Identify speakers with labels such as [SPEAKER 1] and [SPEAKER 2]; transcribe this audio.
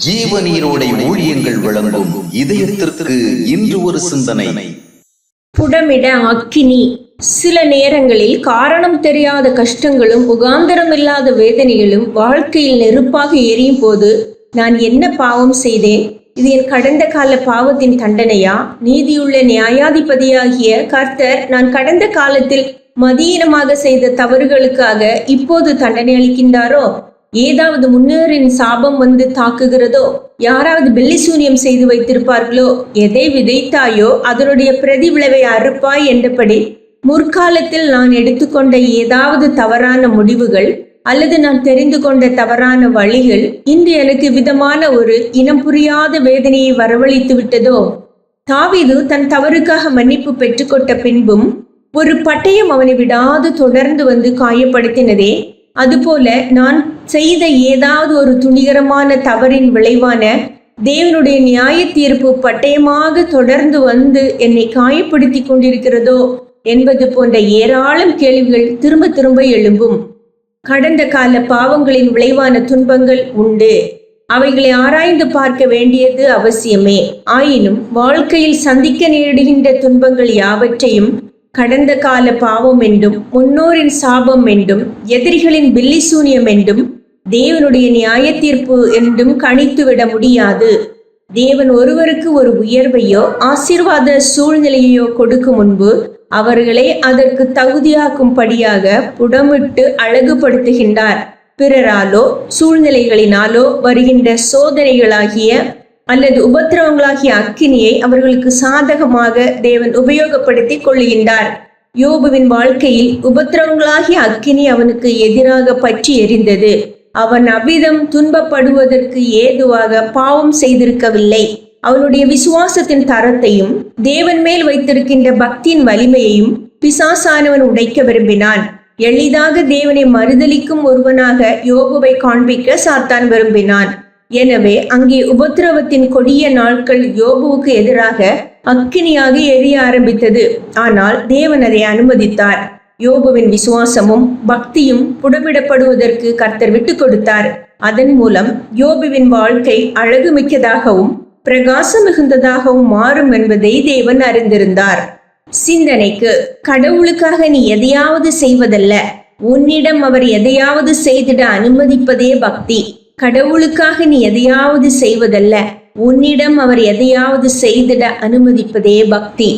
[SPEAKER 1] ஜீவநீரோடை ஊழியங்கள் வழங்கும் இதயத்திற்கு இன்று ஒரு சிந்தனை.
[SPEAKER 2] புடமிட அக்கினி. சில நேரங்களில் காரணம் தெரியாத கஷ்டங்களும் முகாந்தரம் இல்லாத வேதனைகளும் வாழ்க்கையில் நெருப்பாக எரியும் போது நான் என்ன பாவம் செய்தேன், இது என் கடந்த கால பாவத்தின் தண்டனையா, நீதியுள்ள நியாயாதிபதியாகிய கர்த்தர் நான் கடந்த காலத்தில் மதியீனமாக செய்த தவறுகளுக்காக இப்போது தண்டனை அளிக்கின்றாரோ, ஏதாவது முன்னோரின் சாபம் வந்து தாக்குகிறதோ, யாராவது பெல்லி சூனியம் செய்து வைத்திருப்பார்களோ, எதை விதைத்தாயோ அதனுடைய பிரதி விளைவை அறுப்பாய் என்றபடி முற்காலத்தில் நான் எடுத்துக்கொண்ட ஏதாவது தவறான முடிவுகள் அல்லது நான் தெரிந்து கொண்ட தவறான வழிகள் இன்று எனக்கு விதமான ஒரு இனம் புரியாத வேதனையை வரவழைத்து விட்டதோ. தாவீது தன் தவறுக்காக மன்னிப்பு பெற்றுக்கொண்ட பின்பும் ஒரு பட்டயம் அவனை விடாது தொடர்ந்து வந்து காயப்படுத்தினதே, அதுபோல நான் செய்த ஏதாவது ஒரு துணிகரமான தவறின் விளைவான தேவனுடைய நியாய தீர்ப்பு பட்டயமாக தொடர்ந்து வந்து என்னை காயப்படுத்தி கொண்டிருக்கிறதோ என்பது போன்ற ஏராளம் கேள்விகள் திரும்ப திரும்ப எழும்பும். கடந்த கால பாவங்களின் விளைவான துன்பங்கள் உண்டு. அவைகளை ஆராய்ந்து பார்க்க வேண்டியது அவசியமே. ஆயினும் வாழ்க்கையில் சந்திக்க நேரிடுகின்ற துன்பங்கள் யாவற்றையும் கடந்த கால பாவம் என்றும், முன்னோரின் சாபம் என்றும், எதிரிகளின் பில்லி சூனியம் என்றும், தேவனுடைய நியாய தீர்ப்பு என்றும் கணித்துவிட முடியாது. தேவன் ஒருவருக்கு ஒரு உயர்வையோ ஆசீர்வாத சூழ்நிலையோ கொடுக்கும் முன்பு அவர்களை அதற்கு தகுதியாக்கும்படியாக புடமிட்டு அழகுபடுத்துகின்றார். பிறராலோ சூழ்நிலைகளினாலோ வருகின்ற சோதனைகளாகிய அல்லது உபத்திரவங்களாகிய அக்கினியை அவர்களுக்கு சாதகமாக தேவன் உபயோகப்படுத்தி கொள்ளுகின்றார். யோபுவின் வாழ்க்கையில் உபத்திரவங்களாகிய அக்கினி அவனுக்கு எதிராக பற்றி எரிந்தது. அவன் அவ்விதம் துன்பப்படுவதற்கு ஏதுவாக பாவம் செய்திருக்கவில்லை. அவனுடைய விசுவாசத்தின் தரத்தையும் தேவன் மேல் வைத்திருக்கின்ற பக்தியின் வலிமையையும் பிசாசானவன் உடைக்க விரும்பினான். எளிதாக தேவனை மறுதலிக்கும் ஒருவனாக யோபுவை காண்பிக்க சாத்தான் விரும்பினான். எனவே அங்கே உபத்திரவத்தின் கொடிய நாட்கள் யோபுவுக்கு எதிராக அக்கினியாக எரிய ஆரம்பித்தது. ஆனால் தேவன் அதை அனுமதித்தார். யோபுவின் விசுவாசமும் பக்தியும் புடமிடப்படுவதற்கு கர்த்தர் விட்டு கொடுத்தார். அதன் மூலம் யோபுவின் வாழ்க்கை அழகு மிக்கதாகவும் பிரகாசம் மிகுந்ததாகவும் மாறும் என்பதை தேவன் அறிந்திருந்தார். சிந்தனைக்கு, கடவுளுக்காக நீ எதையாவது செய்வதல்ல, உன்னிடம் அவர் எதையாவது செய்திட அனுமதிப்பதே பக்தி. கடவுளுக்காக நீ எதையாவது செய்வதல்ல, உன்னிடம் அவர் எதையாவது செய்திட அனுமதிப்பதே பக்தி.